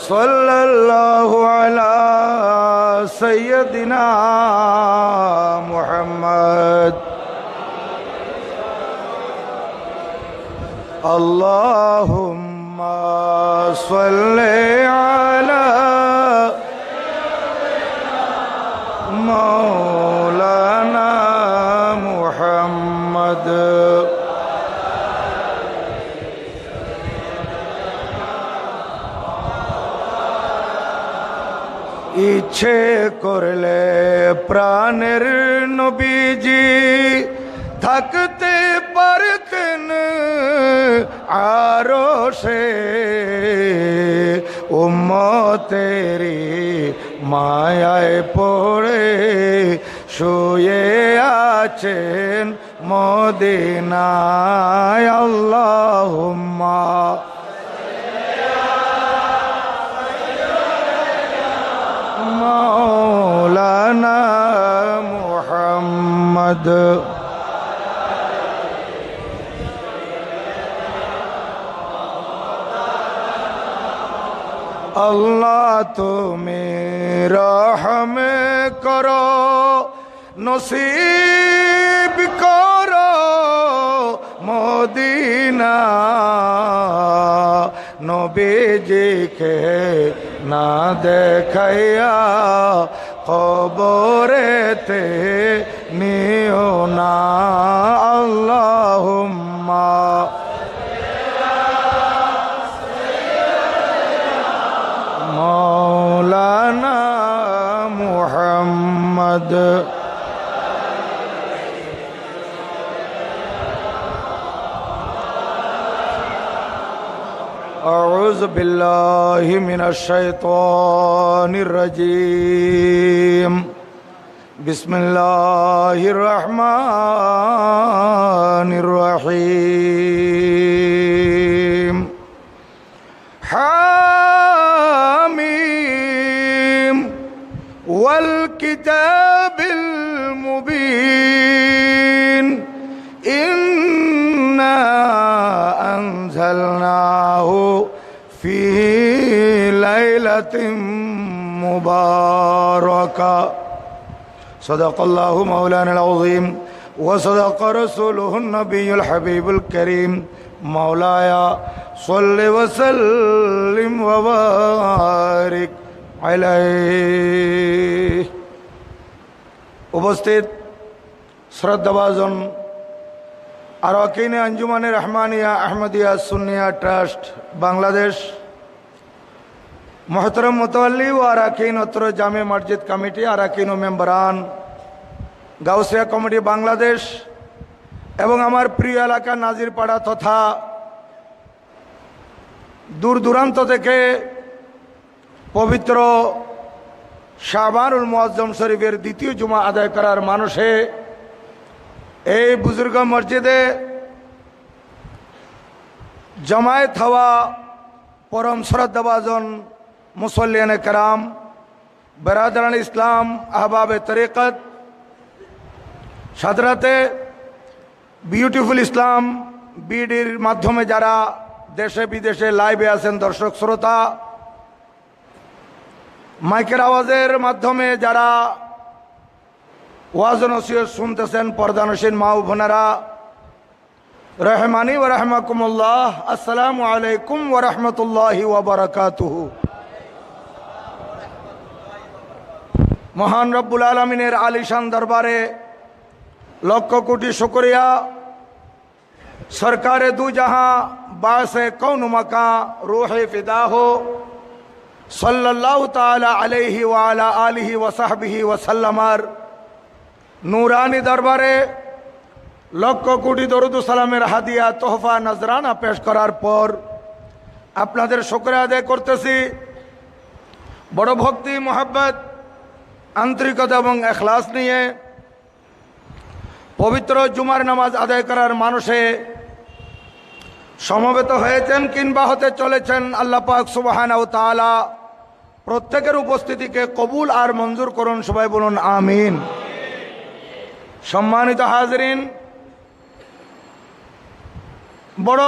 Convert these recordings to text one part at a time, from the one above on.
सल्लल्लाहु अलैहि सय्यदिना मुहम्मद अल्लाहुम्मा सल्लि अला मौलाना मुहम्मद। ইচ্ছে করলে প্রাণের নবীজি থাকতে পারতেন আরশে, উম্মতেরি মায়ায় পড়ে শুয়ে আছেন মদিনায়। আল্লাহুম্মা মৌলানা মুহাম্মদ। আল্লাহ তুমি রহম করো, নসিব করো মদিনা, নবীজিকে না দেখাইয়া কবরেতে নিও না। আল্লাহুম্মা মৌলানা মুহাম্মদ। أعوذ بالله من الشيطان الرجيم. بسم الله الرحمن الرحيم. حاميم والكتاب المبين إنا أنزلناه في ليلة مباركة. صدق الله مولانا العظيم وصدق رسوله النبي الحبيب الكريم. مولاي صل وسلم وبارك عليه. উপস্থিত শ্রদ্ধাভাজন আরাকিন আঞ্জুমানে রহমানিয়া আহমদিয়া সুন্নিয়া ট্রাস্ট বাংলাদেশ, মোহতরম মুতাওয়াল্লি ও আরাকিন অত্র জামে মসজিদ কমিটি, আরাকিন ও মেম্বারান, গাউসিয়া কমিটি বাংলাদেশ এবং আমার প্রিয় এলাকা নাজিরপাড়া তথা দূর দূরান্ত থেকে পবিত্র শাবানুল মুআজ্জম শরীফের দ্বিতীয় জুমা আদায় করার মানুষে এই বুজুর্গ মসজিদে জমায়েত হওয়া পরম শ্রদ্ধাভাজন মুসল্লিয়ানে কেরাম, বেরাদারান ইসলাম, আহবাবে তরিকত, সাদরাতে বিউটিফুল ইসলাম বিডির মাধ্যমে যারা দেশে বিদেশে লাইভে আছেন দর্শক শ্রোতা, মাইকের আওয়াজের মাধ্যমে যারা ওয়াজ নসিহত শুনতেছেন, পর্দানসীন মা ও বোনেরা, রহমানি ওয়া রাহমাকুমুল্লাহ, আসসালামু আলাইকুম ওয়া রাহমাতুল্লাহি ওয়া বারাকাতুহু। মহান রব্বুল আলামিনের আলিশান দরবারে লক্ষ কোটি শুকরিয়া। সরকারে দু জাহাঁ বাসে কৌন মাকা রূহে ফিদা হো সাল্লাল্লাহু তাআলা আলাইহি ওয়া আলা আলিহি ওয়া সাহবিহি ওয়া সাল্লামার নূরানি দরবারে লক্ষ কোটি দরুদ ও সালামের হাদিয়া, তোহফা, নজরানা পেশ করার পর আপনাদের শুকরিয়া আদায় করতেছি। বড় ভক্তি, মোহাব্বত, আন্তরিকতা এবং এখলাস নিয়ে পবিত্র জুমার নামাজ আদায় করার মানুষে সমবেত হয়েছেন কিংবা হতে চলেছেন। আল্লাহ পাক সুবহানাহু ওয়া তাআলা প্রত্যেকের উপস্থিতিকে কবুল আর মঞ্জুর করুন। সবাই বলুন আমিন। সম্মানিত হাজরিন, বড়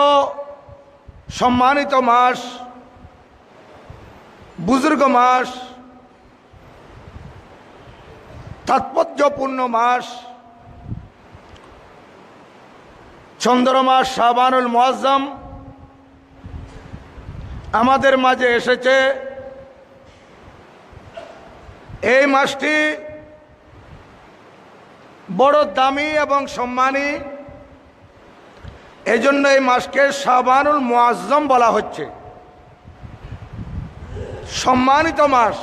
সম্মানিত মাস, বুজুর্গ মাস, তাৎপর্যপূর্ণ মাস, চন্দ্রমাস শাবানুল মুআজ্জম আমাদের মাঝে এসেছে। এই মাসটি বড় দামি এবং সম্মানী, এজন্য এই মাসকে শাবানুল মুআজ্জম বলা হচ্ছে, সম্মানিত মাস।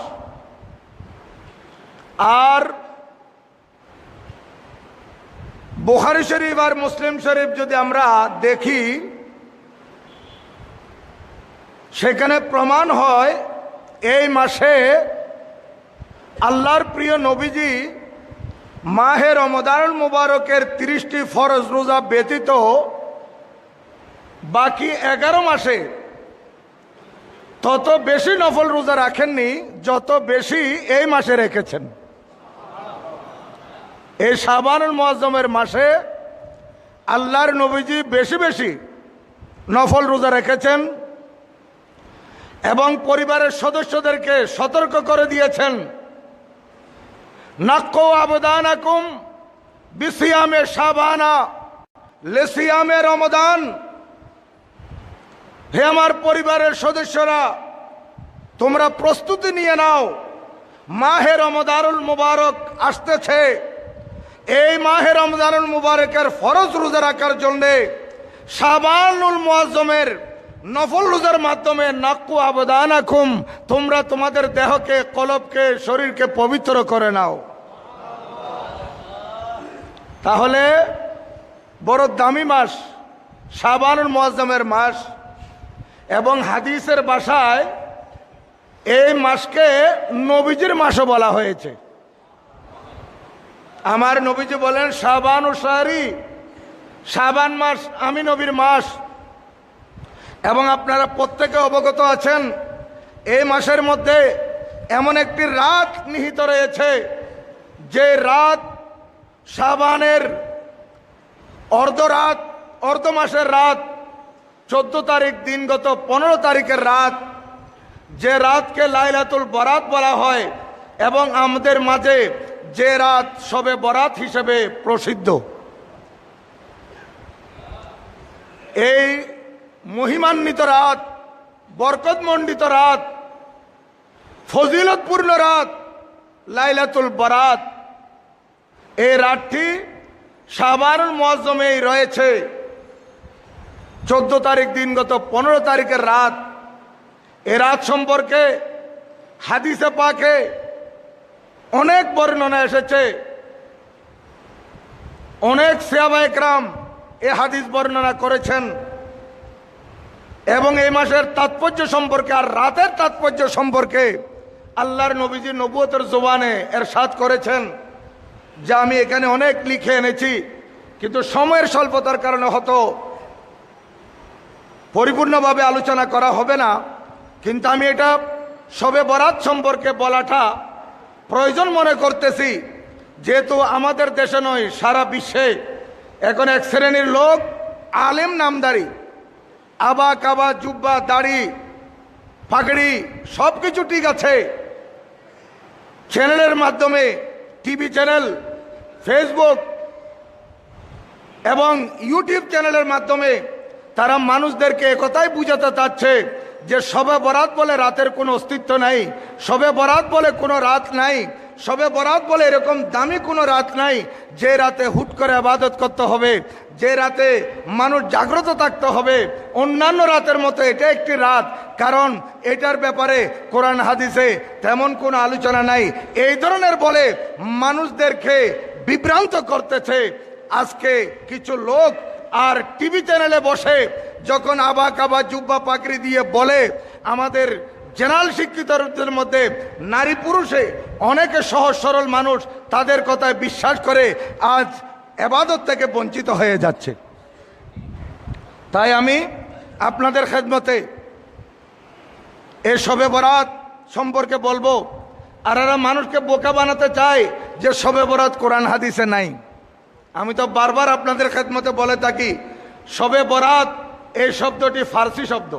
আর বুখারী শরীফ আর মুসলিম শরীফ যদি আমরা দেখি, সেখানে প্রমাণ হয় এই মাসে আল্লাহর প্রিয় নবীজি মাহে রমজানুল মুবারকের 30টি ফরজ রোজা ব্যতীত বাকি 11 মাসে তত বেশি নফল রোজা রাখেননি যত বেশি এই মাসে রেখেছেন। এই শাবানুল মুআজ্জমের মাসে আল্লাহর নবীজি বেশি বেশি নফল রোজা রেখেছেন এবং পরিবারের সদস্যদেরকে সতর্ক করে দিয়েছেন, নাক্কু আবদানাকুম বিসিয়ামে শাবানা লিসিয়ামে রমাদান। হে আমার পরিবারের সদস্যরা, তোমরা প্রস্তুতি নিয়ে নাও, মাহে রমজানুল মুবারক আসতেছে। এই মাহে রমজানুল মুবারকের ফরজ রোজা রাখার জন্যে শাবানুল মুআজ্জমের নফল রোজার মাধ্যমে নাক্কু আবদানাকুম, তোমরা তোমাদের দেহকে, কলবকে, শরীরকে পবিত্র করে নাও। তাহলে বড় দামি মাস শাবানুল মুআজ্জমের মাস, এবং হাদিসের ভাষায় এই মাসকে নবীজির মাসও বলা হয়েছে। আমার নবীজি বলেন শাবানু শাহরি, শাবান মাস আমি নবীর মাস। এবং আপনারা প্রত্যেকে অবগত আছেন, এই মাসের মধ্যে এমন একটি রাত নিহিত রয়েছে, যে রাত শাবানের অর্ধরাত, অর্ধ মাসের রাত, 14 তারিখ দিনগত 15 তারিখের রাত, যে রাতকে লাইলাতুল বরাত বলা হয়, এবং আমাদের মাঝে যে রাত শবে বরাত হিসেবে প্রসিদ্ধ। এই মহিমান্বিত রাত, বরকতমণ্ডিত রাত, ফজিলতপূর্ণ রাত লাইলাতুল বরাত, এই রাতটি শাবানুল মুআজ্জমেই রয়েছে। 14 তারিখ দিনগত 15 তারিখের রাত। এ রাত সম্পর্কে হাদিসে পাকে অনেক বর্ণনা এসেছে। অনেক সাহাবা একরাম এ হাদিস বর্ণনা করেছেন, এবং এই মাসের তাৎপর্য সম্পর্কে আর রাতের তাৎপর্য সম্পর্কে আল্লাহর নবীজি নবুয়তের জবানে ইরশাদ করেছেন, যা আমি এখানে অনেক লিখে এনেছি, কিন্তু সময়ের স্বল্পতার কারণে হয়তো পরিপূর্ণভাবে আলোচনা করা হবে না। কিন্তু আমি এটা শবে বরাত সম্পর্কে বলাটা প্রয়োজন মনে করতেছি, যেহেতু আমাদের দেশে নয়, সারা বিশ্বে এখন এক শ্রেণীর লোক আলেম নামদারি, আবা কাবা, জুব্বা, দাড়ি, পাগড়ি সব কিছু ঠিক আছে, চ্যানেলের মাধ্যমে, টিভি চ্যানেল, ফেসবুক এবং ইউটিউব চ্যানেলের মাধ্যমে তারা মানুষদেরকে একথাই বুঝাতে চাচ্ছে যে শবে বরাত বলে রাতের কোনো অস্তিত্ব নাই, শবে বরাত বলে কোনো রাত নাই, শবে বরাত বলে এরকম দামি কোনো রাত নাই যে রাতে হুট করে ইবাদত করতে হবে, যে রাতে মানুষ জাগ্রত থাকতে হবে। অন্যান্য রাতের মতো এটা একটি রাত, কারণ এটার ব্যাপারে কোরআন হাদিসে তেমন কোনো আলোচনা নাই। এই ধরনের বলে মানুষদেরকে বিভ্রান্ত করতেছে আজকে কিছু লোক। আর টিভি চ্যানেলে বসে যখন আবা কাবা, জুব্বা, পাগড়ি দিয়ে বলে, আমাদের জেনারেল শিক্ষিতদের মধ্যে নারী পুরুষে অনেকে সহজ সরল মানুষ তাদের কথায় বিশ্বাস করে আজ ইবাদত থেকে বঞ্চিত হয়ে যাচ্ছে। তাই আমি আপনাদের খেদমতে এই শবে বরাত সম্পর্কে বলবো। আর এরা মানুষকে বোকা বানাতে চায় যে শবে বরাত কোরআন হাদিসে নাই। আমি তো বারবার আপনাদের খেদমতে বলে থাকি, শবে বরাত এই শব্দটি ফার্সি শব্দ।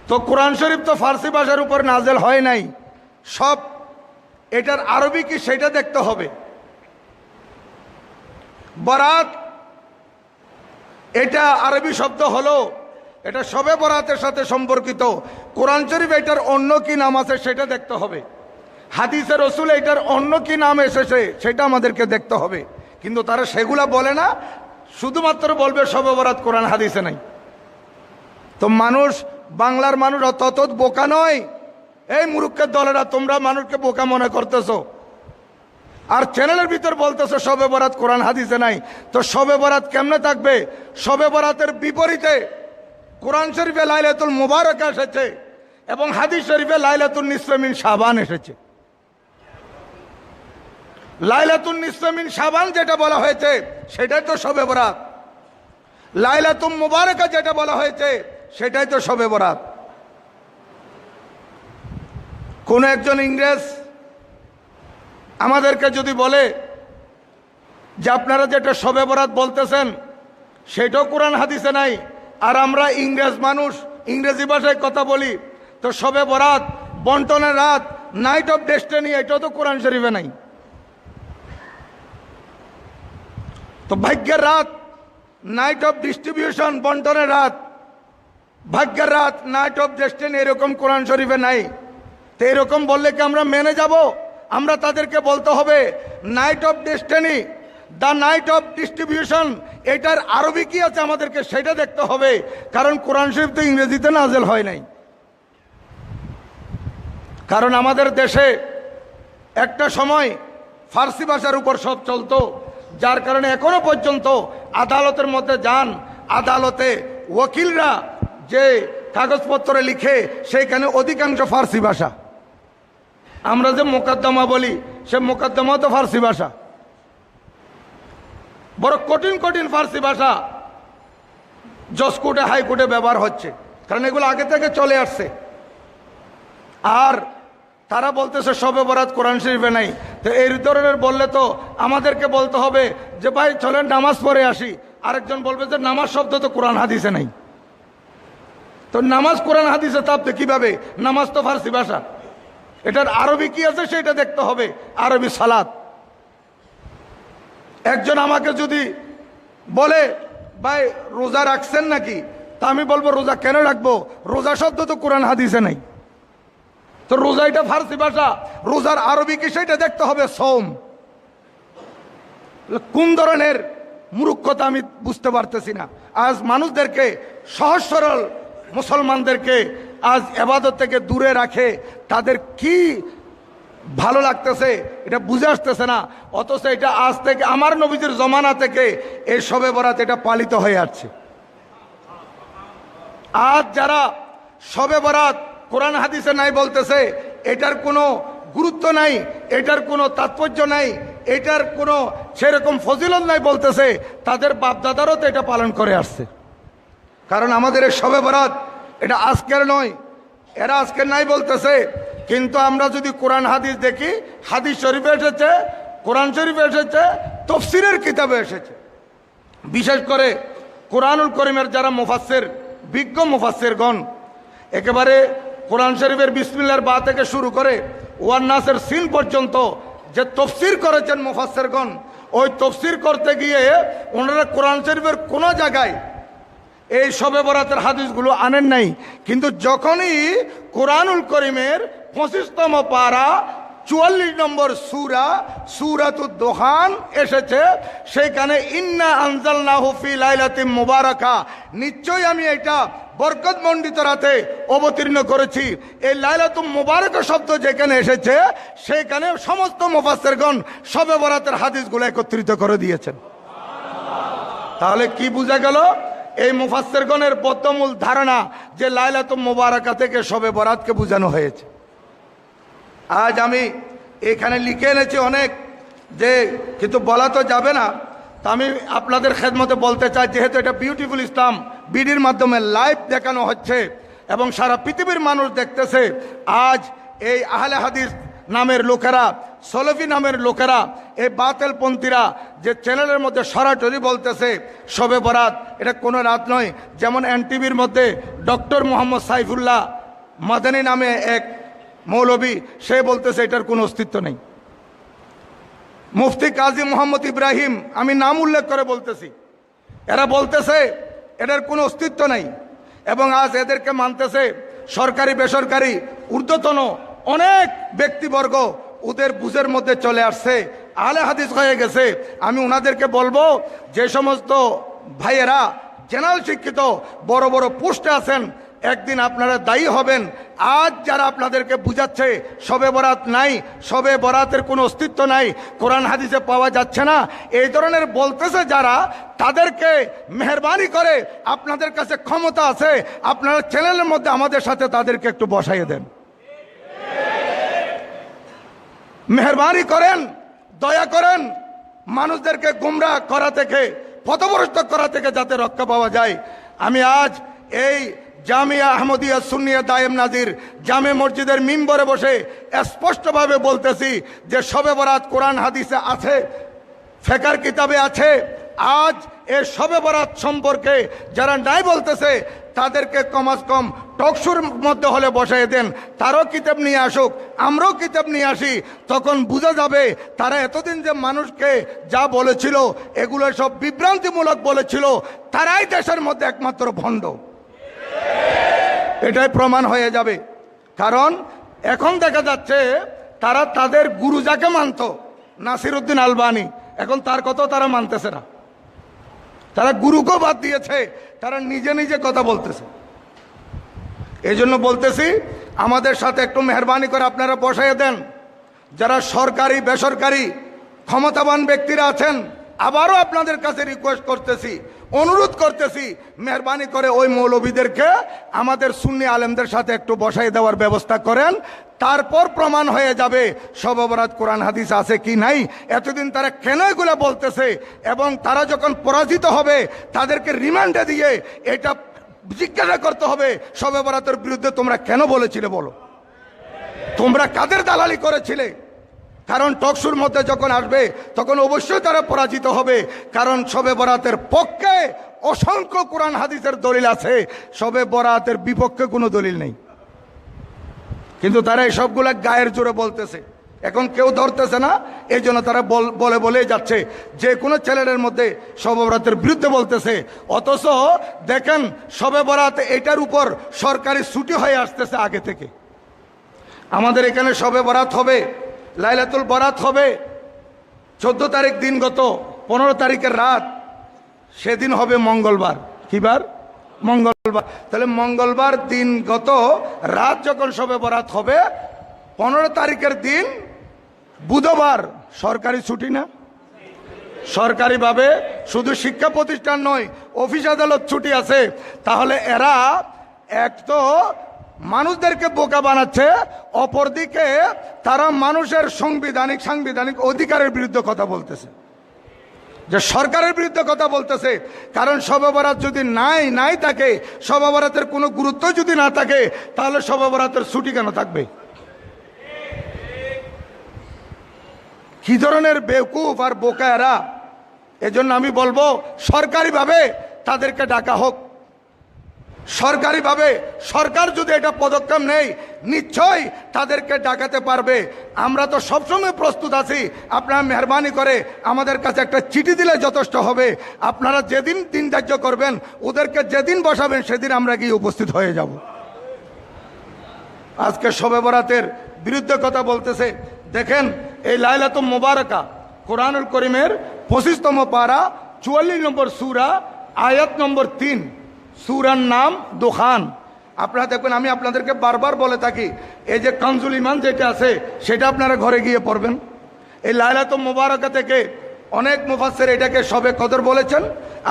তো কোরআন শরীফ তো ফার্সি ভাষার উপর নাজেল হয় নাই, সব এটার আরবি কি সেটা দেখতে হবে। বরাত এটা আরবি শব্দ হলো, এটা শবে বরাতের সাথে সম্পর্কিত। কোরআন শরীফ এটার অন্য কি নাম আছে সেটা দেখতে হবে। হাদিসে রসুল এটার অন্য কি নাম এসেছে সেটা আমাদেরকে দেখতে হবে। কিন্তু তারা সেগুলা বলে না, শুধুমাত্র বলবে শবে বরাত কোরআন হাদিসে নাই। তো মানুষ, বাংলার মানুষ তত বোকা নয়। এই মূর্খের দলেরা, তোমরা মানুষকে বোকা মনে করতেছো আর চ্যানেলের ভিতর বলতেছো শবে বরাত কোরআন হাদিসে নাই। তো শবে বরাত কেমনে থাকবে? শবে বরাতের বিপরীতে কোরআন শরীফে লাইলাতুল মুবারক এসেছে এবং হাদিস শরীফে লাইলাতুল নিসফে মিন শাবান এসেছে। লাইলাতুল নিসফে মিন শাবান যেটা বলা হয়েছে সেটাই তো শবে বরাত। লাইলাতুল মুবারকা যেটা বলা হয়েছে সেটাই তো শবে বরাত। কোন একজন ইংরেজ আমাদেরকে যদি বলে যে আপনারা যেটা শবে বরাত বলতেছেন সেটাও কোরআন হাদিসে নাই, আর আমরা ইংরেজ মানুষ, ইংরেজি ভাষায় কথা বলি, তো শবে বরাত, বন্টনের রাত, নাইট অফ ডেস্টিনি, এটাও তো কোরআন শরীফে নাই। তো ভাগ্যের রাত, নাইট অফ ডিস্ট্রিবিউশন, বন্টনের রাত, ভাগ্যের রাত, নাইট অফ ডেস্টিনি, এরকম কোরআন শরীফে নাই। তো এরকম বললে কি আমরা মেনে যাব? আমরা তাদেরকে বলতে হবে night of destiny, the night of distribution, এটার আরবি কি আছে আমাদেরকে সেটা দেখতে হবে। কারণ কোরআন শরীফ তো ইংরেজিতে নাজেল হয় নাই। কারণ আমাদের দেশে একটা সময় ফার্সি ভাষার উপর সব চলতো, যার কারণে এখনো পর্যন্ত আদালতের মধ্যে যান, আদালতে ওকিলরা যে কাগজপত্র লিখে সেইখানে অধিকাংশ ফার্সি ভাষা। আমরা যে মোকদ্দমা বলি সে মোকদ্দমা তো ফার্সি ভাষা, বড় কঠিন কঠিন ফার্সি ভাষা জজ কোর্টে, হাইকোর্টে ব্যবহার হচ্ছে, কারণ এগুলো আগে থেকে চলে আসছে। আর তারা বলতেছে শবে বরাত কোরআন শরীফে নাই। তো এই ধরনের বললে তো আমাদেরকে বলতে হবে যে ভাই চলেন নামাজ পড়ে আসি। আরেকজন বলবে যে নামাজ শব্দ তো কোরআন হাদিসে নাই। তো নামাজ কোরআন হাদিসে তাপতে কিভাবে? নামাজ তো ফার্সি ভাষা, এটার আরবি কি আছে সেটা দেখতে হবে, আরবি সালাত। একজন আমাকে যদি বলে ভাই রোজা রাখছেন নাকি, তা আমি বলবো রোজা কেন রাখবো? রোজা শব্দ তো কোরআন হাদিসে নাই। তো রোজা এটা ফার্সি ভাষা, রোজার আরবি কি সেটা দেখতে হবে, সোম। কোন ধরনের মূর্খতা আমি বুঝতে পারতেছি না। আজ মানুষদেরকে, সহজ সরল মুসলমানদেরকে আজ এবাদত থেকে দূরে রাখে, তাদের কি ভালো লাগতেছে এটা বুঝে আসতেছে না। অথচ এটা আজ থেকে, আমার নবীজির জমানা থেকে এই শবে বরাত এটা পালিত হয়ে আসছে। আজ যারা শবে বরাত কোরআন হাদিসে নাই বলতেছে, এটার কোনো গুরুত্ব নাই, এটার কোনো তাৎপর্য নাই, এটার কোনো সেরকম ফজিলত নাই বলতেছে, তাদের বাপদাদারও তো এটা পালন করে আসছে। কারণ আমাদের এই শবে বরাত এটা আজকের নয়, এরা আজকের নাই বলতেছে। কিন্তু আমরা যদি কোরআন হাদিস দেখি, হাদিস শরীফে এসেছে, কোরআন শরীফে এসেছে, তফসিরের কিতাবে এসেছে। বিশেষ করে কোরআনুল করিমের যারা মুফাসসির, বিজ্ঞ মুফাসসিরগণ, একেবারে কোরআন শরীফের বিসমিল্লাহর বা থেকে শুরু করে ওয়ান নাসের সিন পর্যন্ত যে তফসির করেছেন মুফাসসিরগণ, ওই তফসির করতে গিয়ে ওনারা কোরআন শরীফের কোনো জায়গায় এই শবে বরাতের হাদিসগুলো আনেন নাই। কিন্তু যখনই কোরআনুল করিমের 25তম পারা 44 নম্বর সূরা, সূরাতুদ দোহান এসেছে, সেখানে ইন্না আনজালনাহু ফি লাইলাতিন মুবারাকা, নিশ্চয়ই আমি এটা বরকতমণ্ডিত রাতে অবতীর্ণ করেছি। এই লাইলাতুল মুবারাকা শব্দ যেখানে এসেছে সেখানে সমস্ত মুফাসসিরগণ শবে বরাতের হাদিসগুলো একত্রিত করে দিয়েছেন। তাহলে কি বোঝা গেল? এই মুফাসসিরগণের বদ্ধমূল ধারণা যে লাইলাতুল মুবারাকা থেকে শবে বরাতকে বোঝানো হয়েছে। আজ আমি এখানে লিখে এনেছি অনেক, যে কিন্তু বলা তো যাবে না। তা আমি আপনাদের খেদমতে বলতে চাই, যেহেতু এটা বিউটিফুল ইসলাম বিডির মাধ্যমে লাইভ দেখানো হচ্ছে এবং সারা পৃথিবীর মানুষ দেখতেছে, আজ এই আহলে হাদিস নামের লোকেরা, সলফি নামের লোকেরা, এই বাতিলপন্থীরা যে চ্যানেলের মধ্যে সরাসরি বলতেছে শবে বরাত এটা কোনো রাত নয়, যেমন এনটিভির মধ্যে ডক্টর মোহাম্মদ সাইফুল্লাহ মাদানী নামে এক মৌলবী, সে বলতেছে এটার কোনো অস্তিত্ব নেই। মুফতি কাজী মোহাম্মদ ইব্রাহিম, আমি নাম উল্লেখ করে বলতেছি, এরা বলতেছে এটার কোনো অস্তিত্ব নেই। এবং আজ এদেরকে মানতেছে সরকারি বেসরকারি ঊর্ধ্বতন অনেক ব্যক্তিবর্গ, ওদের বুঝের মধ্যে চলে আসছে, আলে হাদিস হয়ে গেছে। আমি ওনাদেরকে বলবো, যে সমস্ত ভাইয়েরা জেনারেল শিক্ষিত বড় বড় পোস্টে আছেন, একদিন আপনারা দায়ী হবেন। আজ যারা আপনাদেরকে বুঝাচ্ছে শবে বরাত নাই, শবে বরাতের কোনো অস্তিত্ব নাই, কোরআন হাদিসে পাওয়া যাচ্ছে না, এই ধরনের বলতেছে যারা, তাদেরকে মেহরবানি করে আপনাদের কাছে ক্ষমতা আছে, আপনারা চ্যানেলের মধ্যে আমাদের সাথে তাদেরকে একটু বসাইয়ে দেন, মেহরবানি করেন, দয়া করেন, মানুষদেরকে গুমরাহ করা থেকে, পথভ্রষ্ট করা থেকে যাতে রক্ষা পাওয়া যায়। আমি আজ এই জামিয়া আহমদিয়া সুন্নিয়া দায়েম নাজির জামে মসজিদের মিম্বরে বসে স্পষ্টভাবে বলতেছি যে শবে বরাত কোরআন হাদিসে আছে, ফিকহ কিতাবে আছে। আজ এই শবে বরাত সম্পর্কে যারা নাই বলতেছে তাদেরকে কমাস কম টকশুর মধ্যে হলে বসাই দেন, তারও কিতাব নিয়ে আসুক, আমরাও কিতাব নিয়ে আসি, তখন বোঝা যাবে তারা এতদিন যে মানুষকে যা বলেছিল এগুলো সব বিভ্রান্তিমূলক বলেছিল, তারাই দেশের মধ্যে একমাত্র ভণ্ড, এটাই প্রমাণ হয়ে যাবে। কারণ এখন দেখা যাচ্ছে তারা তাদের গুরু যাকে মানত নাসিরউদ্দিন আলবানী, এখন তার কথাও তারা মানতেছে না, তারা গুরুকেও বাদ দিয়েছে, তারা নিজে নিজে কথা বলতেছে। এই জন্য বলতেছি আমাদের সাথে একটু মেহরবানি করে আপনারা বসাইয়ে দেন। যারা সরকারি বেসরকারি ক্ষমতাবান ব্যক্তিরা আছেন, আবারও আপনাদের কাছে রিকোয়েস্ট করতেছি, অনুরোধ করতেছি, মেহরবানি করে ওই মৌলবীদেরকে আমাদের সুন্নি আলেমদের সাথে একটু বসাই দেওয়ার ব্যবস্থা করেন। তারপর প্রমাণ হয়ে যাবে শবে বরাত কোরআন হাদিস আছে কি নাই। এতদিন তারা কেন এগুলো বলতেছে, এবং তারা যখন পরাজিত হবে তাদেরকে রিমান্ডে দিয়ে এটা জিজ্ঞাসা করতে হবে শবে বরাতের বিরুদ্ধে তোমরা কেন বলেছিলে, বলো তোমরা কাদের দালালি করেছিলে। কারণ টকশুর মধ্যে যখন আসবে তখন অবশ্যই তারা পরাজিত হবে, কারণ শবে বরাতের পক্ষে অসংখ্য কোরআন হাদিসের দলিল আছে, শবে বরাতের বিপক্ষে কোনো দলিল নেই। কিন্তু তারা এই সবগুলা গায়ের জোরে বলতেছে, এখন কেউ ধরতেছে না, এই জন্য তারা বলেই যাচ্ছে, যে কোনো চ্যানেলের মধ্যে শবে বরাতের বিরুদ্ধে বলতেছে। অথচ দেখেন শবে বরাত এটার উপর সরকারি ছুটি হয়ে আসতেছে আগে থেকে। আমাদের এখানে শবে বরাত হবে, লাইলাতুল বরাত হবে 14 তারিখ দিন গত, 15 তারিখের রাত, সেদিন হবে মঙ্গলবার। কি বার? মঙ্গলবার। তাহলে মঙ্গলবার দিন গত রাত যখন শবে বরাত হবে, 15 তারিখের দিন বুধবার, সরকারি ছুটি না? সরকারিভাবে শুধু শিক্ষা প্রতিষ্ঠান নয়, অফিস আদালত ছুটি আছে। তাহলে এরা এক তো মানুষদেরকে বোকা বানাচ্ছে, অপরদিকে তারা মানুষের সাংবিধানিক অধিকারের বিরুদ্ধে কথা বলতেছে, যে সরকারের বিরুদ্ধে কথা বলতেছে। কারণ শবে বরাত যদি নাই থাকে, শবে বরাতের কোনো গুরুত্ব যদি না থাকে, তাহলে শবে বরাতের ছুটি কেন থাকবে? কি ধরনের বেওকুফ আর বোকা এরা! এজন্য আমি বলবো সরকারিভাবে তাদেরকে ডাকা হোক, সরকারিভাবে সরকার যদি এটা পদক্ষেপ নেয় নিশ্চয়ই তাদেরকে ডাকাতে পারবে। আমরা তো সবসময় প্রস্তুত আছি, আপনারা মেহরবানি করে আমাদের কাছে একটা চিঠি দিলে যথেষ্ট হবে। আপনারা যেদিন দিন ধার্য করবেন, ওদেরকে যেদিন বসাবেন সেদিন আমরা গিয়ে উপস্থিত হয়ে যাব। আজকে শবে বরাতের বিরুদ্ধে কথা বলতেছে। দেখেন এই লাইলাতুল মুবারাকা কোরআনুল করিমের 25তম পারা 44 নম্বর সূরা আয়াত নম্বর 3, সূরার নাম দুখান। আপনারা দেখবেন, আমি আপনাদেরকে বারবার বলে থাকি, এই যে কানজুল ইমান যেটা আছে সেটা আপনারা ঘরে গিয়ে পড়বেন। এই লাইলাতুল মুবারাকা থেকে অনেক মুফাসসির এটাকে শবে কদর বলেছেন,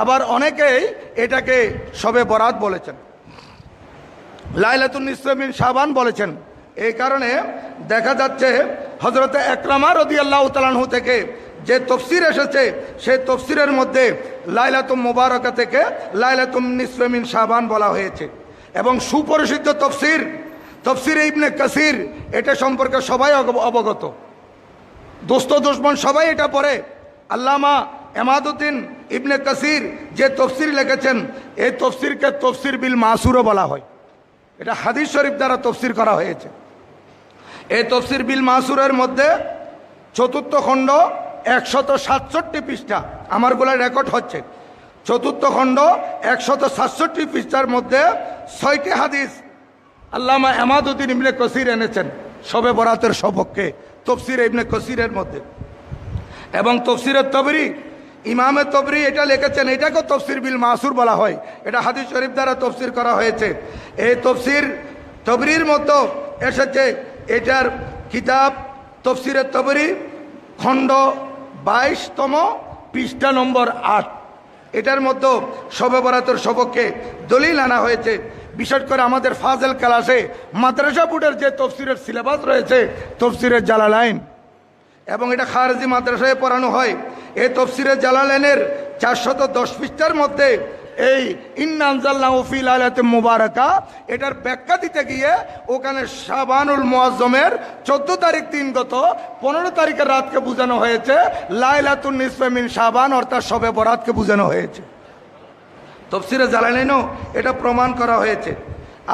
আবার অনেকেই এটাকে শবে বরাত বলেছেন, লাইলাতুন নিসফে মিন শাবান বলেছেন। এই কারণে দেখা যাচ্ছে হযরতে ইকরামা রাদিয়াল্লাহু তাআলা আনহু থেকে যে তফসির এসেছে, সেই তফসিরের মধ্যে লাইলাতুল মুবারাকা থেকে লাইলাতুন নিসফে মিন শাবান বলা হয়েছে। এবং সুপরিচিত তফসির তফসিরে ইবনে কাসির এটা সম্পর্কে সবাই অবগত, দোস্ত দুশমন সবাই এটা পড়ে। আল্লামা এমাদউদ্দিন ইবনে কাসির যে তফসির লিখেছেন, এই তফসিরকে তফসির বিল মাসুরও বলা হয়। এটা হাদিস শরীফ দ্বারা তফসির করা হয়েছে। এই তফসির বিল মাসুরের মধ্যে চতুর্থ খণ্ড 167 পৃষ্ঠা, আমার গোলায় রেকর্ড হচ্ছে। চতুর্থ খণ্ড 167 পৃষ্ঠার মধ্যে 6টি হাদিস আল্লামা এমাদউদ্দিন ইবনে কাসির এনেছেন শবে বরাতের সপক্ষে তফসির ইবনে কাসিরের মধ্যে। এবং তফসিরের তবরি, ইমামে তবরি এটা লিখেছেন, এটাকেও তফসির বিল মাসুর বলা হয়। এটা হাদিস শরীফ দ্বারা তফসির করা হয়েছে। এই তফসির তবরির মতো এসেছে, এটার কিতাব তফসিরের তবরি খণ্ড 22তম পৃষ্ঠা নম্বর 8, এটার মধ্যে শবে বরাতের সপক্ষে দলিল আনা হয়েছে। বিশেষ করে আমাদের ফাজেল ক্লাসে মাদ্রাসা বোর্ডের যে তফসিরের সিলেবাস রয়েছে, তফসিরের জালালাইন, এবং এটা খারজি মাদ্রাসায় পড়ানো হয়। এই তফসিরের জালালাইনের 410 পৃষ্ঠার মধ্যে এই ইন্না আনজালনাহু ফি লাইলাতিন মুবারাকা, এটার ব্যাখ্যা দিতে গিয়ে ওখানে শাবানুল মুআজ্জমের 14 তারিখ 3 গত 15 তারিখের রাতকে বোঝানো হয়েছে, লাইলাতুন নিসফে মিন শাবান অর্থাৎ শবে বরাতকে বোঝানো হয়েছে। তফসিরে জালালাইনও এটা প্রমাণ করা হয়েছে।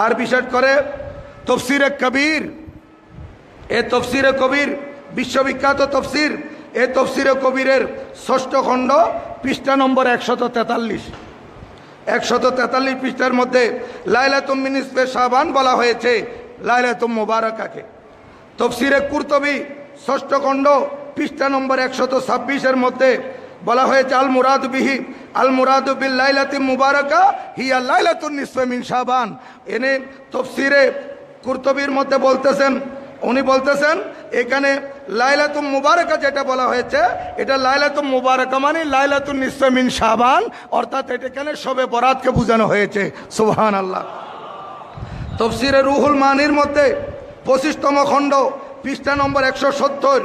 আর বিশেষ করে তফসিরে কবির, এই তফসিরে কবির বিশ্ববিখ্যাত তফসির, এই তফসিরে কবিরের 6ষ্ঠ খণ্ড পৃষ্ঠা নম্বর 143, 143 পৃষ্ঠার মধ্যে লাইলাতুম মিন নিসফে শাবান বলা হয়েছে লাইলাতুম মুবারাকাকে। তফসিরে কুরতুবী 6ষ্ঠ খণ্ড পৃষ্ঠা নম্বর 126 মধ্যে বলা হয়েছে আল মুরাদ বিহি আল মুরাদ বিল লাইলাতি মুবারাকা হিয়া লাইলাতুন নিসফে মিন শাবান। এনে তফসিরে কুরতুবীর মধ্যে বলতেছেন, উনি বলতেছেন এখানে লাইলাতুম মুবারাকা যেটা বলা হয়েছে, এটা লাইলাতুম মুবারাকা মানে লাইলাতুন নিসফে মিন শাবান, অর্থাৎ এটা এখানে শবে বরাতকে বোঝানো হয়েছে। সুবহানাল্লাহ। তফসিরে রুহুল মানির মধ্যে 25তম খণ্ড পৃষ্ঠা নম্বর 170,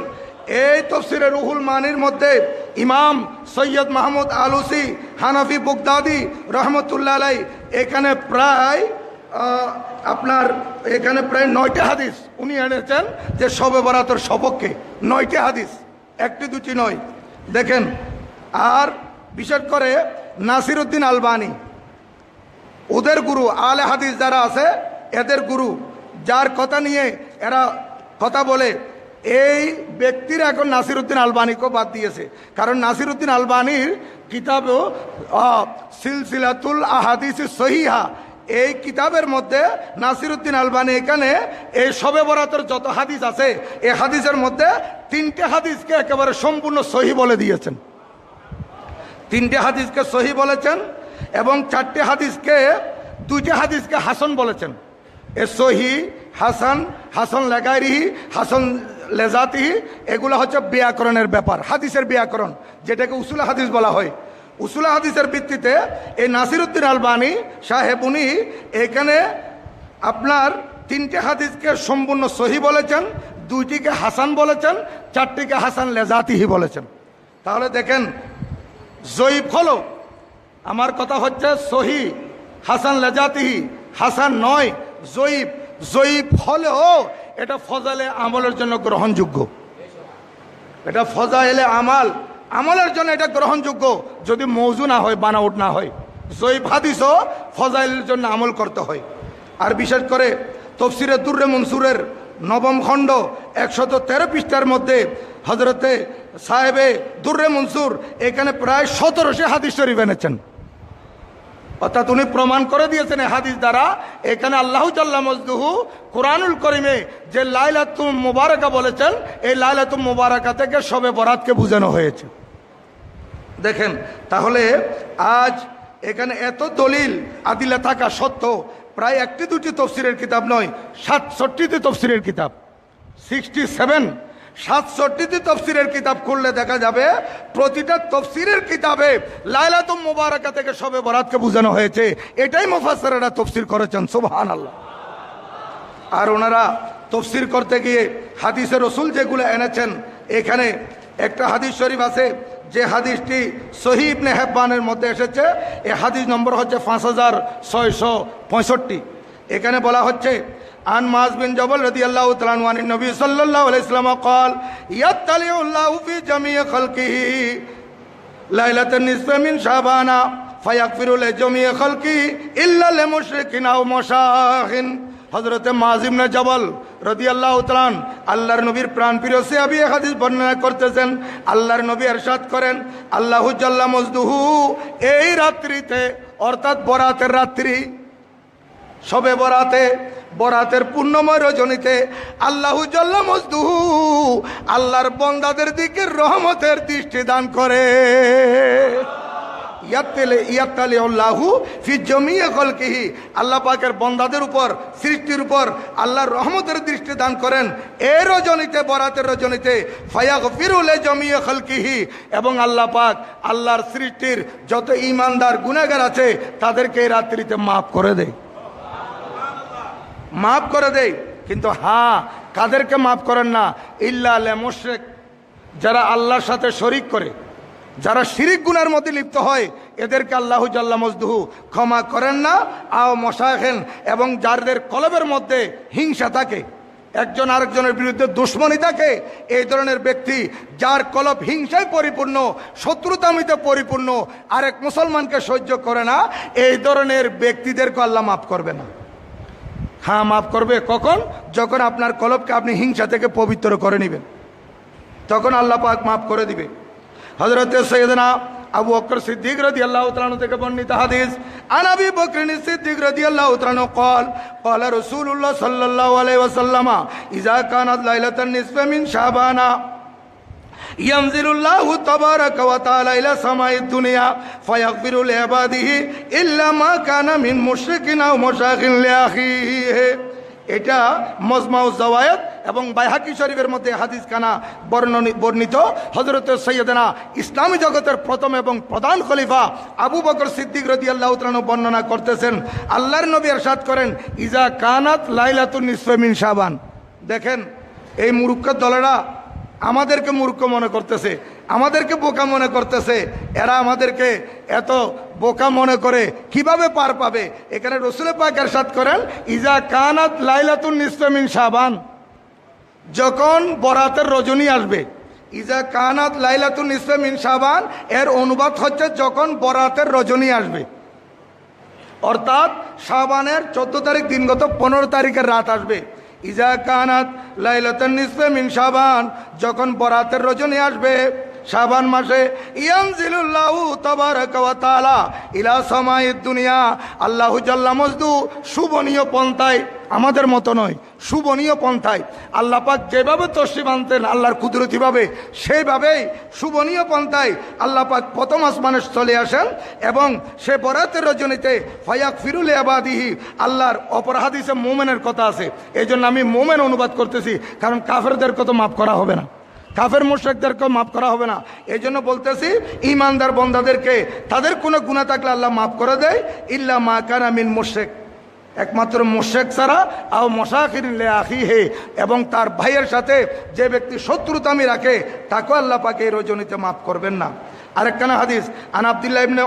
এই তফসিরে রুহুল মানির মধ্যে ইমাম সৈয়দ মাহমুদ আলুসি হানাফি বুগদাদি রহমতুল্লাহ আলাইহি এখানে প্রায় 9টি হাদিস উনি এনেছেন যে শবে বরাতের সপক্ষে। 9টি হাদিস, একটি দুটি নয়। দেখেন, আর বিশেষ করে নাসিরউদ্দিন আলবানী, ওদের গুরু, আলে হাদিস যারা আছে এদের গুরু, যার কথা নিয়ে এরা কথা বলে, এই ব্যক্তিরা এখন নাসিরউদ্দিন আলবানীকেও বাদ দিয়েছে। কারণ নাসিরউদ্দিন আলবানীর কিতাবও সিলসিলাতুল আহাদিস সহিহা, এই কিতাবের মধ্যে নাসিরউদ্দিন আলবানী এখানে এই শবে বরাতের যত হাদিস আছে, এই হাদিসের মধ্যে 3টে হাদিসকে একেবারে সম্পূর্ণ সহি বলে দিয়েছেন। 3টে হাদিসকে সহি বলেছেন এবং 4টে হাদিসকে, 2টে হাদিসকে হাসান বলেছেন। এ সহি, হাসান, হাসান লাগাইরিহি, হাসান লেজাতিহি, এগুলো হচ্ছে ব্যাকরণের ব্যাপার, হাদিসের ব্যাকরণ, যেটাকে উসুল হাদিস বলা হয়। উসুল হাদিসের ভিত্তিতে এই নাসিরউদ্দিন আলবানী সাহেব উনি এখানে আপনার 3টে হাদিসকে সম্পূর্ণ সহি বলেছেন, 2টিকে হাসান বলেছেন, 4টিকে হাসান লেজাতিহি বলেছেন। তাহলে দেখেন, জয়ীফ হলো, আমার কথা হচ্ছে সহি, হাসান লেজাতিহি, হাসান নয়, জয়ীফ। জয়ীফ হলেও এটা ফজাইলে আমলের জন্য গ্রহণযোগ্য, এটা ফজাইলে আমলের জন্য এটা গ্রহণযোগ্য, যদি মৌজু না হয়, বানাউট না হয়। জয়ীফ হাদিসও ফজাইলের জন্য আমল করতে হয়। আর বিশেষ করে তফসিরে দুররে মনসুরের 9ম খণ্ড 113 পৃষ্ঠার মধ্যে হজরতে সাহেবে দুররে মনসুর এখানে প্রায় 1700 হাদিস শরীফ এনেছেন। অর্থাৎ উনি প্রমাণ করে দিয়েছেন এই হাদিস দ্বারা, এখানে আল্লাহ জাল্লা মজদুহু কুরআনুল কারীমে যে লাইলাতুল মুবারাকা বলেছেন, এই লাইলাতুল মুবারাকা থেকে শবে বরাতকে বোঝানো হয়েছে। দেখেন, তাহলে আজ এখানে এত দলিল আদিলা থাকা সত্ত্বেও প্রায় 1টি 2টি তফসিরের কিতাব নয়, 67টি তফসিরের কিতাব, 67টি তফসিরের কিতাব খুললে দেখা যাবে প্রতিটা তফসিরের কিতাবে লাইলাতুল মুবারাকা থেকে শবে বরাতকে বোঝানো হয়েছে। এটাই মুফাসসিররা তফসির করেছেন। সুবহানাল্লাহ। আর ওনারা তফসির করতে গিয়ে হাদিসের রসুল যেগুলো এনেছেন, এখানে একটা হাদিস শরীফ আছে যে হাদিসটি সহিহ ইবনে হিব্বানের মধ্যে এসেছে। এই হাদিস নম্বর হচ্ছে 5665। এখানে বলা হচ্ছে عن معاذ بن جبل رضي الله تعالى عنه عن النبي صلى الله عليه وسلم قال يطلع الله في جميع خلقه ليلة النصف من شعبان فيغفر لجميع خلقه إلا لمشرك أو مشاخ হযরতে মুআয ইবনে জবল রাদিয়াল্লাহু তাআলা আল্লাহর নবীর প্রাণপ্রিয় সাহাবী এই হাদিস বর্ণনা করতেছেন। আল্লাহর নবী ইরশাদ করেন, আল্লাহু জাল্লা মজদুহু এই রাত্রিতে অর্থাৎ বরাতের রাত্রি, শবে বরাতে, বরাতের পূর্ণময় রজনীতে আল্লাহু জাল্লা মজদুহু আল্লাহর বান্দাদের দিকে রহমতের দৃষ্টি দান করে। আল্লাহ পাকের বন্দাদের উপর, সৃষ্টির উপর আল্লাহর রহমতের দৃষ্টি দান করেন এই রজনীতে, বরাতের রজনীতে। ফায়াগফিরু লিজামিই খালকিহি এবং আল্লাহ পাক আল্লাহর সৃষ্টির যত ঈমানদার গুনাহগার আছে তাদেরকে এই রাত্রিতে মাফ করে দেয়, মাফ করে দেয়। কিন্তু হ্যাঁ, কাদেরকে মাফ করেন না? ইল্লা লিল মুশরিক, যারা আল্লাহর সাথে শরীক করে, যারা শিরিক গুনার মধ্যে লিপ্ত হয়, এদেরকে আল্লাহু জাল্লা মজদুহু ক্ষমা করেন না। আও মশায়েখিন, এবং যাদের কলবের মধ্যে হিংসা থাকে, একজন আরেকজনের বিরুদ্ধে দুশমনী থাকে, এই ধরনের ব্যক্তি যার কলব হিংসায় পরিপূর্ণ, শত্রুতামিতে পরিপূর্ণ, আরেক মুসলমানকে সহ্য করে না, এই ধরনের ব্যক্তিদেরকে আল্লাহ মাফ করবে না। হ্যাঁ, মাফ করবে কখন? যখন আপনার কলবকে আপনি হিংসা থেকে পবিত্র করে নেবেন, তখন আল্লাহ পাক মাফ করে দিবে। হযরত সৈয়দনা আবু বকর সিদ্দিক রাদিয়াল্লাহু তাআলা থেকে বর্ণিত হাদিস, আন আবি বকর সিদ্দিক রাদিয়াল্লাহু তাআলা قال قال رسول الله صلى الله عليه وسلم اذا كانت ليله النصف من شعبان ينزل الله تبارك وتعالى الى سماء الدنيا فيغفر لعباده الا ما كان من مشرك او مشاق لاخيه। এটা মজমাউ যাওয়ায়েত এবং বাইহাকি শরীফের মধ্যে হাদিস খানা বর্ণিত। হযরত সৈয়দনা ইসলামী জগতের প্রথম এবং প্রধান খলিফা আবু বকর সিদ্দিক রাদিয়াল্লাহু তাআলা বর্ণনা করতেছেন, আল্লাহর নবী ইরশাদ করেন, ইজা কানাত লাইলাতুন নিসফে মিন শাবান। দেখেন, এই মূর্খ দলেরা আমাদেরকে মূর্খ মনে করতেছে, আমাদেরকে বোকা মনে করতেছে। এরা আমাদেরকে এত বোকা মনে করে কিভাবে পার পাবে? এখানে রাসূল পাক ইরশাদ করেন, ইজা কানাত লাইলাতুন নিসফে মিন শাবান, যখন বরাতের রজনী আসবে। ইজা কানাত লাইলাতুন নিসফে মিন শাবান এর অনুবাদ হচ্ছে যখন বরাতের রজনী আসবে, অর্থাৎ শাবানের 14 তারিখ দিনগত 15 তারিখের রাত আসবে। ইজা কানাত লাইলাতুন নিসফে মিন শাবান, যখন বরাতের রজনী আসবে শাবান মাসে, ইয়ানজিলুল্লাহু তাবারাকা ওয়া তাআলা ইলা সামাইদ দুনিয়া, আল্লাহু জাল্লা মজদু শুভনীয় পন্থায়, আমাদের মতো নয়, শুভনীয় পন্থায় আল্লাহ পাক যেভাবে তশরিফ আনতেন আল্লাহর কুদরতিভাবে, সেইভাবেই শুভনীয় পন্থায় আল্লাহ পাক প্রথম আসমানে চলে আসেন এবং সে বরাতের রজনীতে ফায়াগফিরু লিইবাদিহি, আল্লাহর অপর হাদিসে মুমিনের কথা আছে, এই জন্য আমি মুমিন অনুবাদ করতেছি, কারণ কাফেরদেরকে তো মাফ করা হবে না, কাফের মুশরিকদেরকেও মাফ করা হবে না। এই জন্য বলতেছি, ইমানদার বন্দাদেরকে তাদের কোনো গুনাহ থাকলে আল্লাহ মাফ করে দেয়, ইল্লা মা কানা মিন মুশরিক, একমাত্র মুশরিক ছাড়া, আও মুশাখির লিআখিহি, এবং তার ভাইয়ের সাথে যে ব্যক্তি শত্রুতামি রাখে তাকেও আল্লাহ পাক এই রজনীতে মাফ করবেন না। আরেকখানা হাদিস, আন আব্দুল্লাহ ইবনে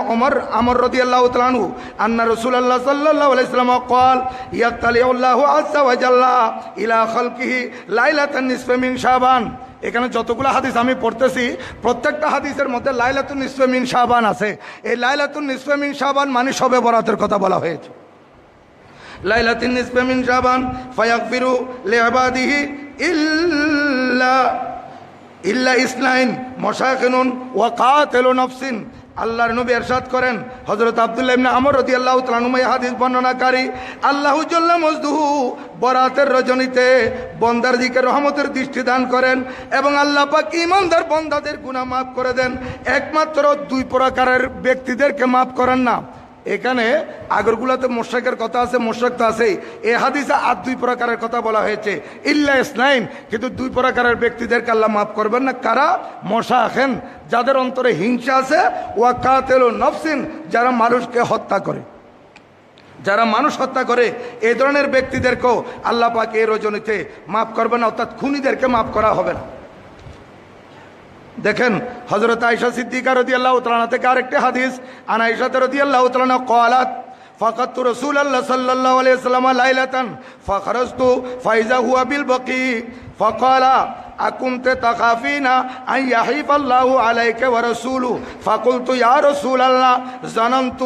আমর রাদিয়াল্লাহু তাআলা আনহু আন্না রাসূলুল্লাহ সাল্লাল্লাহু আলাইহি ওয়াসাল্লাম قال ইয়াতালিউল্লাহু আযজা ওয়া জাল্লা ইলা খালকিহি লাইলাতান নিসফে মিন শাবান। এখানে যতগুলো হাদিস আমি পড়তেছি প্রত্যেকটা হাদিসের মধ্যে লাইলাতুন নিসফে মিন শাবান আছে। এই লাইলাতুন নিসফে মিন শাবান মানে শবে বরাতের কথা বলা হয়েছে। লাইলাতুন নিসফে মিন শাবান ফায়াগফিরু লিইবাদিহি ইল্লা ইসনাইন মুশাকিনুন ওয়া কাতিলু নাফসিন। আল্লাহর নবী ইরশাদ করেন, হযরত আব্দুল্লাহ ইবনে আমর রাদিয়াল্লাহু তাআলা আনহু এই হাদিস বর্ণনাকারী, আল্লাহু জাল্লা মজদুহু বরাতের রজনীতে বান্দার দিকে রহমতের দৃষ্টি দান করেন এবং আল্লাহ পাক ঈমানদার বান্দাদের গুনাহ মাফ করে দেন। একমাত্র 2 প্রকারের ব্যক্তিদেরকে মাফ করেন না। এখানে আগরগুলাতে মুশরিকের কথা আছে, মুশরিক তো আছেই, এই হাদিসে আর 2 প্রকারের কথা বলা হয়েছে, ইল্লা ইসনাইন, কিন্তু 2 প্রকারের ব্যক্তিদেরকে আল্লাহ মাফ করবেন না। কারা? মুশাখিন, যাদের অন্তরে হিংসা আছে, ওয়া কাতিলু নাফসিন, যারা মানুষকে হত্যা করে, যারা মানুষ হত্যা করে, এই ধরনের ব্যক্তিদেরকেও আল্লাহ পাক এই রজনীতে মাফ করবেন না, অর্থাৎ খুনিদেরকে মাফ করা হবে না। দেখেন, হযরত আয়েশা সিদ্দিকা রাদিয়াল্লাহু তাআলা থেকে আরেকটি হাদিস, আন আয়েশা রাদিয়াল্লাহু তাআলা قالت فقدت رسول الله صلى الله عليه وسلم ليلة فخرجت فإذا هو بالبقيع فقال أكنت تخافين أن يحيف الله عليك ورسوله فقلت يا رسول الله ظننت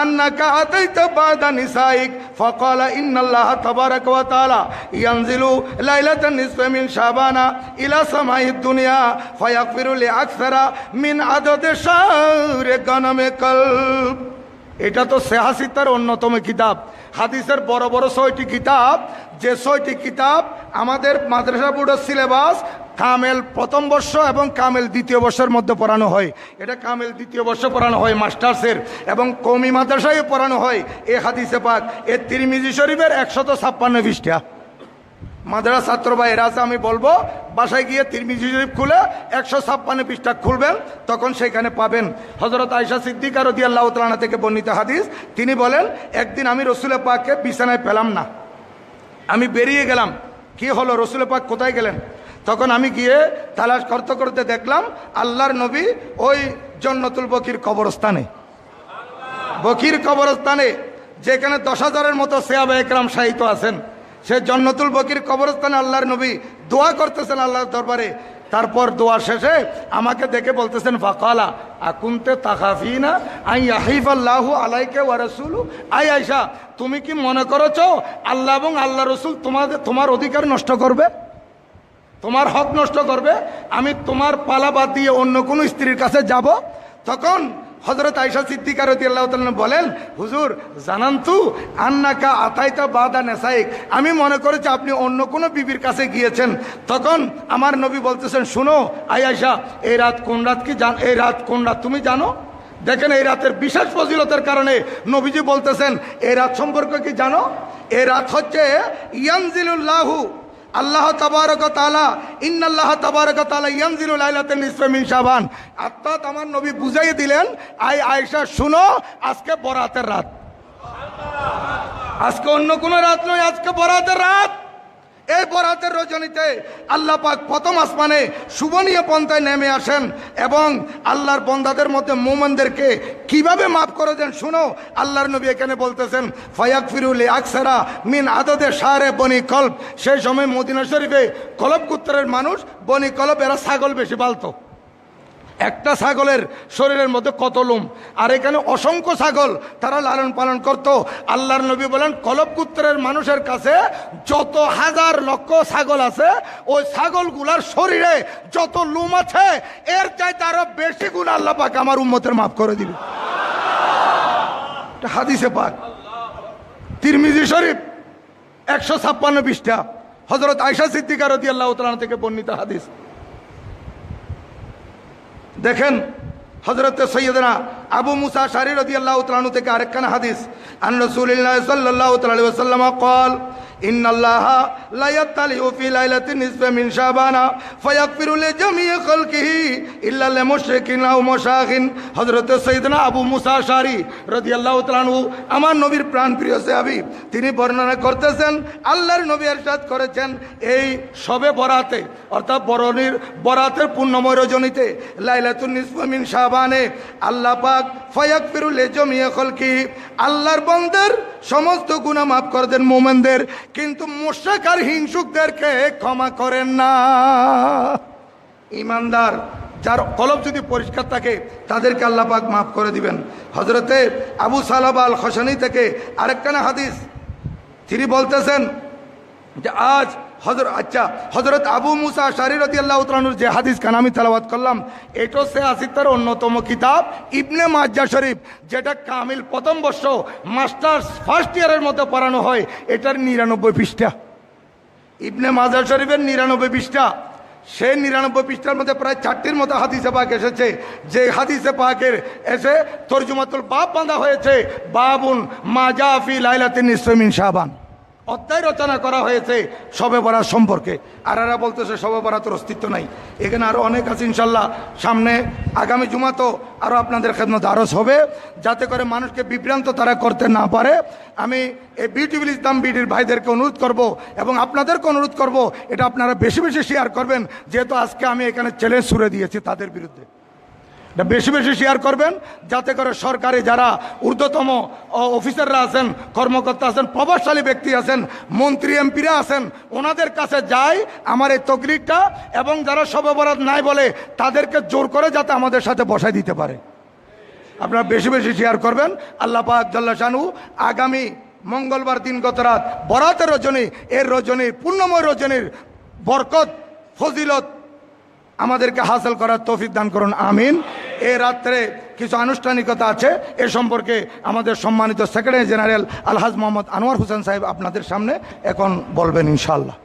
أنك أتيت بعد نسائك فقال إن الله تبارك وتعالى ينزل ليلة النصف من شعبان إلى سماء الدنيا فيغفر لأكثر من عدد شهر غنم قلب। এটা তো সেহাসিতার অন্যতম কিতাব, হাদিসের বড় বড় 6টি কিতাব, যে 6টি কিতাব আমাদের মাদ্রাসা বোর্ডের সিলেবাস কামেল প্রথম বর্ষ এবং কামেল দ্বিতীয় বর্ষের মধ্যে পড়ানো হয়। এটা কামেল দ্বিতীয় বর্ষ পড়ানো হয় মাস্টার্সের, এবং কওমি মাদ্রাসায় পড়ানো হয় এই হাদিসে পাক। এ তিরমিজি শরীফের 156 পৃষ্ঠা। মাদ্রাসা ছাত্র ভাই এরা আছে, আমি বলবো বাসায় গিয়ে তিরমিজি শরীফ খুলে 156 পৃষ্ঠা খুলবেন, তখন সেখানে পাবেন। হযরত আয়েশা সিদ্দিকা রাদিয়াল্লাহু তাআলা থেকে বর্ণিত হাদিস, তিনি বলেন একদিন আমি রসুল পাককে বিছানায় পেলাম না, আমি বেরিয়ে গেলাম। কি হলো, রসুল পাক কোথায় গেলেন? তখন আমি গিয়ে তালাশ করতে করতে দেখলাম আল্লাহর নবী ওই জান্নাতুল বকির কবরস্থানে, বকির কবরস্থানে যেখানে 10,000-এর মতো সাহাবা একরাম শায়িত আছেন, সে জান্নাতুল বকির কবরস্থানে আল্লাহর নবী দোয়া করতেছেন আল্লাহর দরবারে। তারপর দোয়া শেষে আমাকে দেখে বলতেছেন ফাকালা আকুনতে তাখাফিনা আই ইয়াহিফাল্লাহু আলাইকা ওয়া রাসূলু। আই আয়েশা, তুমি কি মনে করেছো আল্লাহ এবং আল্লাহ রসুল তোমার অধিকার নষ্ট করবে, তোমার হক নষ্ট করবে? আমি তোমার পালা বাদ দিয়ে অন্য কোনো স্ত্রীর কাছে যাব? তখন হযরত আয়েশা সিদ্দিকা রাদিয়াল্লাহু তাআলা বলেন, হুজুর জানান্তু আন্নাকা আতাইতা বাদা নেসাইক, আমি মনে করেছি আপনি অন্য কোনো বিবির কাছে গিয়েছেন। তখন আমার নবী বলতেছেন, শুনো আয়েশা, এই রাত কোন রাত কি এই রাত কোন রাত তুমি জানো? দেখেন এই রাতের বিশেষ ফজিলতের কারণে নবীজি বলতেছেন এই রাত সম্পর্কে কি জানো? এই রাত হচ্ছে ইয়ানজিলুল্লাহু আল্লাহ তাবারক ওয়া তাআলা, ইন্নাল্লাহ তাবারক ওয়া তাআলা ইয়ানজিলু লাইলাতান নিসফা মিন শাবান। অর্থাৎ আমার নবী বুঝাইয়ে দিলেন, আয়েশা শুনো, আজকে বরাতের রাত, আজকে অন্য কোনো রাত নয়, আজকে বরাতের রাত। এই বরাতের রজনীতে আল্লাহ পাক প্রথম আসমানে শুভনীয় পন্থায় নেমে আসেন এবং আল্লাহর বন্দাদের মধ্যে মুমিনদেরকে কিভাবে মাফ করে দেন শুনো। আল্লাহর নবী এখানে বলতেছেন ফায়াগফিরু লিআকসারা মিন আদাদে শারে বনি কলব। সেই সময় মদিনা শরীফে কলব গোত্রের মানুষ, বনি কলব, এরা ছাগল বেশি পালতো। একটা ছাগলের শরীরের মধ্যে কত লোম, আর এখানে অসংখ্য ছাগল তারা লালন পালন করত। আল্লাহর নবী বলেন কলব গোত্রের মানুষের কাছে যত হাজার লক্ষ ছাগল আছে, ওই ছাগলগুলার শরীরে যত লোম আছে এর চাইতে আরো বেশি গুণ আল্লাহ পাক আমার উম্মতের মাফ করে দিবে। হাদিসে পাক তিরমিজি শরীফ 156 পৃষ্ঠা, হযরত আয়েশা সিদ্দিকা রাদিয়াল্লাহু তাআলা থেকে বর্ণিত হাদিস। দেখেন হযরত সৈয়দনা আবু মুসা আশআরী রাদিয়াল্লাহু তাআলা আনহু থেকে আরেকখানা হাদিস, আন রাসূলুল্লাহ সাল্লাল্লাহু আলাইহি ওয়াসাল্লাম قال ان الله لا يطلع في ليله النصف من شعبان فيغفر لجميع خلقه الا لمشركين او مشاغين। হযরত সৈয়দনা আবু মুসা আশআরী রাদিয়াল্লাহু তাআলা আনহু আমার নবীর প্রাণপ্রিয় সাহাবী, তিনি বর্ণনা করতেছেন আল্লাহর নবী ইরশাদ করেছেন এই শবে বরাতে অর্থাৎ বরাতের পূর্ণময় রজনীতে লাইলাতুন নিসফ মিন শাবানে আল্লাহ পাক ফায়াগফিরু লিজামিয়া খালকি, আল্লাহর বান্দার সমস্ত গুনাহ মাফ করে দেন মুমিনদের, কিন্তু মুশরিক আর হিংসুকদেরকে ক্ষমা করেন না। ঈমানদার যার কলব যদি পরিষ্কার থাকে তাদেরকে আল্লাহ পাক মাফ করে দিবেন। হযরতে আবু সালাবা আল খশনী থেকে আরেকখানা হাদিস, তিনি বলতেছেন যে আজ হযরত আবু মুসা আশআরী রাদিয়াল্লাহু তাআলা আনহু যে হাদিস খান আমি তেলাওয়াত করলাম, এটা সে আসিতার অন্যতম কিতাব ইবনে মাজ্জাহ শরীফ, যেটা কামিল প্রথম বর্ষ মাস্টার্স ফার্স্ট ইয়ারের মধ্যে পড়ানো হয়। এটার 99 পৃষ্ঠা, ইবনে মাজ্জাহ শরীফের 99 পৃষ্ঠা। সেই 99 পৃষ্ঠার মধ্যে প্রায় 4টির মতো হাদিসে পাক এসেছে, যে হাদিসে পাকের এসে তরজুমাতুল বাব বাঁধা হয়েছে বাবুন মা জা ফি লাইলাতিন নিসফি মিন শাবান, অধ্যায় রচনা করা হয়েছে শবে বরাত সম্পর্কে। আর এরা বলতেছে শবে বরাতের অস্তিত্ব নাই। এখানে আরও অনেক আছে ইনশাল্লাহ, সামনে আগামী জুমা তো আরও আপনাদের খেদমত আরজ হবে, যাতে করে মানুষকে বিভ্রান্ত তারা করতে না পারে। আমি এই বিউটিফুল ইসলাম বিডির ভাইদেরকে অনুরোধ করব এবং আপনাদেরকে অনুরোধ করব, এটা আপনারা বেশি বেশি শেয়ার করবেন, যেহেতু আজকে আমি এখানে চ্যালেঞ্জ ছুড়ে দিয়েছি তাদের বিরুদ্ধে। এটা বেশি বেশি শেয়ার করবেন, যাতে করে সরকারি যারা ঊর্ধ্বতম অফিসাররা আছেন, কর্মকর্তা আছেন, প্রভাবশালী ব্যক্তি আছেন, মন্ত্রী এমপিরা আছেন, ওনাদের কাছে যায় আমার এই তকরিরটা, এবং যারা শবে বরাত নাই বলে তাদেরকে জোর করে যাতে আমাদের সাথে বসায় দিতে পারে। আপনারা বেশি বেশি শেয়ার করবেন। আল্লাহ পাক জাল্লা শানু আগামী মঙ্গলবার দিন গত রাত বরাতের রজনী, এর রজনীর পূর্ণময় রজনীর বরকত ফজিলত আমাদেরকে হাসিল করার তৌফিক দান করুন, আমিন। এই রাত্রে কিছু আনুষ্ঠানিকতা আছে, এ সম্পর্কে আমাদের সম্মানিত সেক্রেটারি জেনারেল আলহাজ মোহাম্মদ আনোয়ার হোসেন সাহেব আপনাদের সামনে এখন বলবেন ইনশাআল্লাহ।